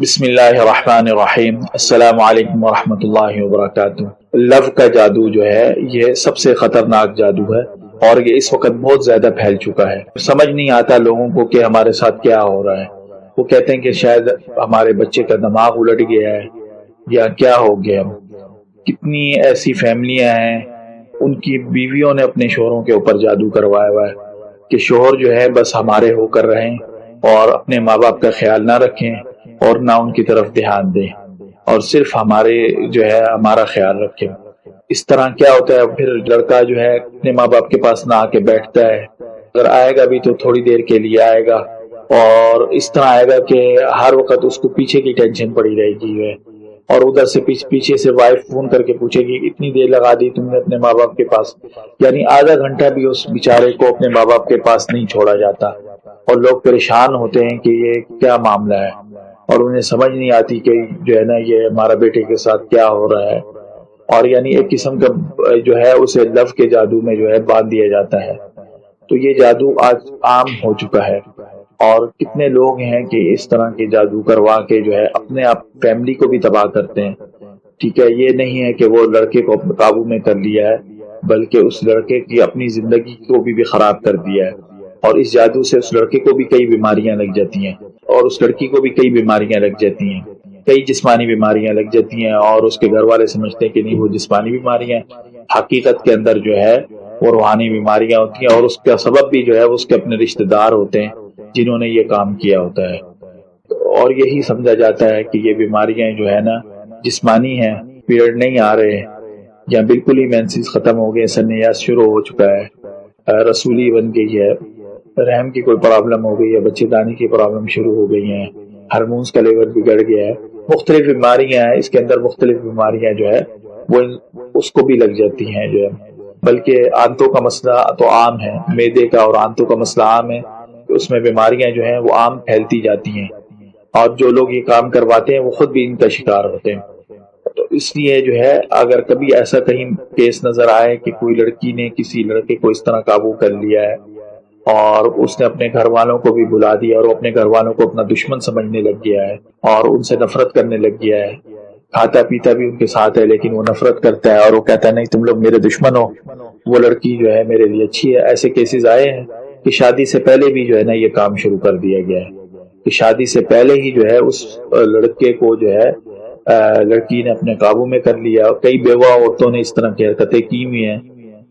بسم اللہ الرحمن الرحیم۔ السلام علیکم ورحمۃ اللہ وبرکاتہ۔ لو کا جادو جو ہے یہ سب سے خطرناک جادو ہے اور یہ اس وقت بہت زیادہ پھیل چکا ہے۔ سمجھ نہیں آتا لوگوں کو کہ ہمارے ساتھ کیا ہو رہا ہے۔ وہ کہتے ہیں کہ شاید ہمارے بچے کا دماغ الٹ گیا ہے یا کیا ہو گیا۔ کتنی ایسی فیملیاں ہیں ان کی بیویوں نے اپنے شوہروں کے اوپر جادو کروایا ہوا ہے کہ شوہر جو ہے بس ہمارے ہو کر رہیں اور اپنے ماں باپ کا خیال نہ رکھیں اور نہ ان کی طرف دھیان دیں اور صرف ہمارے جو ہے ہمارا خیال رکھیں۔ اس طرح کیا ہوتا ہے، پھر لڑکا جو ہے اپنے ماں باپ کے پاس نہ آ کے بیٹھتا ہے، اگر آئے گا بھی تو تھوڑی دیر کے لیے آئے گا اور اس طرح آئے گا کہ ہر وقت اس کو پیچھے کی ٹینشن پڑی رہے گی اور ادھر سے پیچھے سے وائف فون کر کے پوچھے گی اتنی دیر لگا دی تم نے اپنے ماں باپ کے پاس، یعنی آدھا گھنٹہ بھی اس بیچارے کو اپنے ماں باپ کے پاس نہیں چھوڑا جاتا اور لوگ پریشان ہوتے ہیں کہ یہ کیا معاملہ ہے اور انہیں سمجھ نہیں آتی کہ جو ہے نا یہ ہمارا بیٹے کے ساتھ کیا ہو رہا ہے، اور یعنی ایک قسم کا جو ہے اسے لو کے جادو میں جو ہے باندھ دیا جاتا ہے۔ تو یہ جادو آج عام ہو چکا ہے اور کتنے لوگ ہیں کہ اس طرح کے جادو کروا کے جو ہے اپنے آپ فیملی کو بھی تباہ کرتے ہیں۔ ٹھیک ہے، یہ نہیں ہے کہ وہ لڑکے کو قابو میں کر لیا ہے بلکہ اس لڑکے کی اپنی زندگی کو بھی خراب کر دیا ہے، اور اس جادو سے اس لڑکے کو بھی کئی بیماریاں لگ جاتی ہیں اور اس لڑکی کو بھی کئی بیماریاں لگ جاتی ہیں، کئی جسمانی بیماریاں لگ جاتی ہیں، اور اس کے گھر والے سمجھتے ہیں کہ نہیں وہ جسمانی بیماریاں، حقیقت کے اندر جو ہے وہ روحانی بیماریاں ہوتی ہیں اور اس کا سبب بھی جو ہے اس کے اپنے رشتہ دار ہوتے ہیں جنہوں نے یہ کام کیا ہوتا ہے۔ اور یہی سمجھا جاتا ہے کہ یہ بیماریاں جو ہے نا جسمانی ہیں، پیریڈ نہیں آ رہے یا بالکل ہی مینسز ختم ہو گئے، سنیاس شروع ہو چکا ہے، رسولی بن گئی ہے، رحم کی کوئی پرابلم ہو گئی ہے، بچے دانی کی پرابلم شروع ہو گئی ہیں، ہارمونز کا لیول بگڑ گیا ہے، مختلف بیماریاں ہیں، اس کے اندر مختلف بیماریاں جو ہے وہ اس کو بھی لگ جاتی ہیں جو ہے۔ بلکہ آنتوں کا مسئلہ تو عام ہے، معدے کا اور آنتوں کا مسئلہ عام ہے، اس میں بیماریاں جو ہیں وہ عام پھیلتی جاتی ہیں اور جو لوگ یہ کام کرواتے ہیں وہ خود بھی ان کا شکار ہوتے ہیں۔ تو اس لیے جو ہے اگر کبھی ایسا کہیں کیس نظر آئے کہ کوئی لڑکی نے کسی لڑکے کو اس طرح قابو کر لیا ہے اور اس نے اپنے گھر والوں کو بھی بلا دیا اور وہ اپنے گھر والوں کو اپنا دشمن سمجھنے لگ گیا ہے اور ان سے نفرت کرنے لگ گیا ہے، کھاتا پیتا بھی ان کے ساتھ ہے لیکن وہ نفرت کرتا ہے اور وہ کہتا ہے نہیں تم لوگ میرے دشمن ہو، وہ لڑکی جو ہے میرے لیے اچھی ہے۔ ایسے کیسز آئے ہیں کہ شادی سے پہلے بھی جو ہے نا یہ کام شروع کر دیا گیا ہے کہ شادی سے پہلے ہی جو ہے اس لڑکے کو جو ہے لڑکی نے اپنے قابو میں کر لیا۔ کئی بیوہ عورتوں نے اس طرح کی حرکتیں کی ہوئی ہیں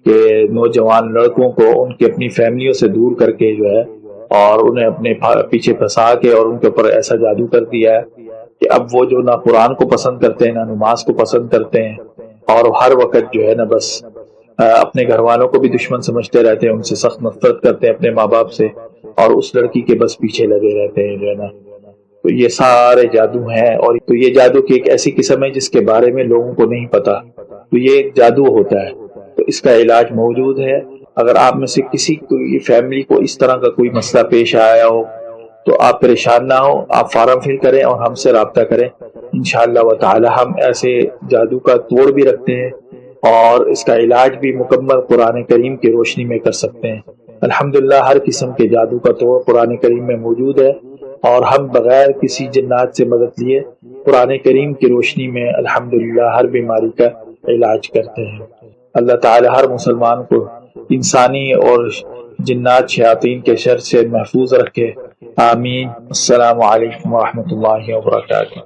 کہ نوجوان لڑکوں کو ان کی اپنی فیملیوں سے دور کر کے جو ہے اور انہیں اپنے پیچھے پھنسا کے اور ان کے اوپر ایسا جادو کر دیا ہے کہ اب وہ جو نہ قرآن کو پسند کرتے ہیں نہ نماز کو پسند کرتے ہیں اور ہر وقت جو ہے نا بس اپنے گھر والوں کو بھی دشمن سمجھتے رہتے ہیں، ان سے سخت نفرت کرتے ہیں اپنے ماں باپ سے اور اس لڑکی کے بس پیچھے لگے رہتے ہیں جو ہے نا۔ تو یہ سارے جادو ہیں اور تو یہ جادو کی ایک ایسی قسم ہے جس کے بارے میں لوگوں کو نہیں پتا، تو یہ ایک جادو ہوتا ہے، تو اس کا علاج موجود ہے۔ اگر آپ میں سے کسی کوئی فیملی کو اس طرح کا کوئی مسئلہ پیش آیا ہو تو آپ پریشان نہ ہو، آپ فارم فل کریں اور ہم سے رابطہ کریں، انشاءاللہ و تعالی ہم ایسے جادو کا توڑ بھی رکھتے ہیں اور اس کا علاج بھی مکمل قرآن کریم کی روشنی میں کر سکتے ہیں۔ الحمدللہ ہر قسم کے جادو کا توڑ قرآن کریم میں موجود ہے اور ہم بغیر کسی جنات سے مدد لیے قرآن کریم کی روشنی میں الحمدللہ ہر بیماری کا علاج کرتے ہیں۔ اللہ تعالی ہر مسلمان کو انسانی اور جنات شیاطین کے شر سے محفوظ رکھے، آمین۔ السلام علیکم ورحمۃ اللہ وبرکاتہ۔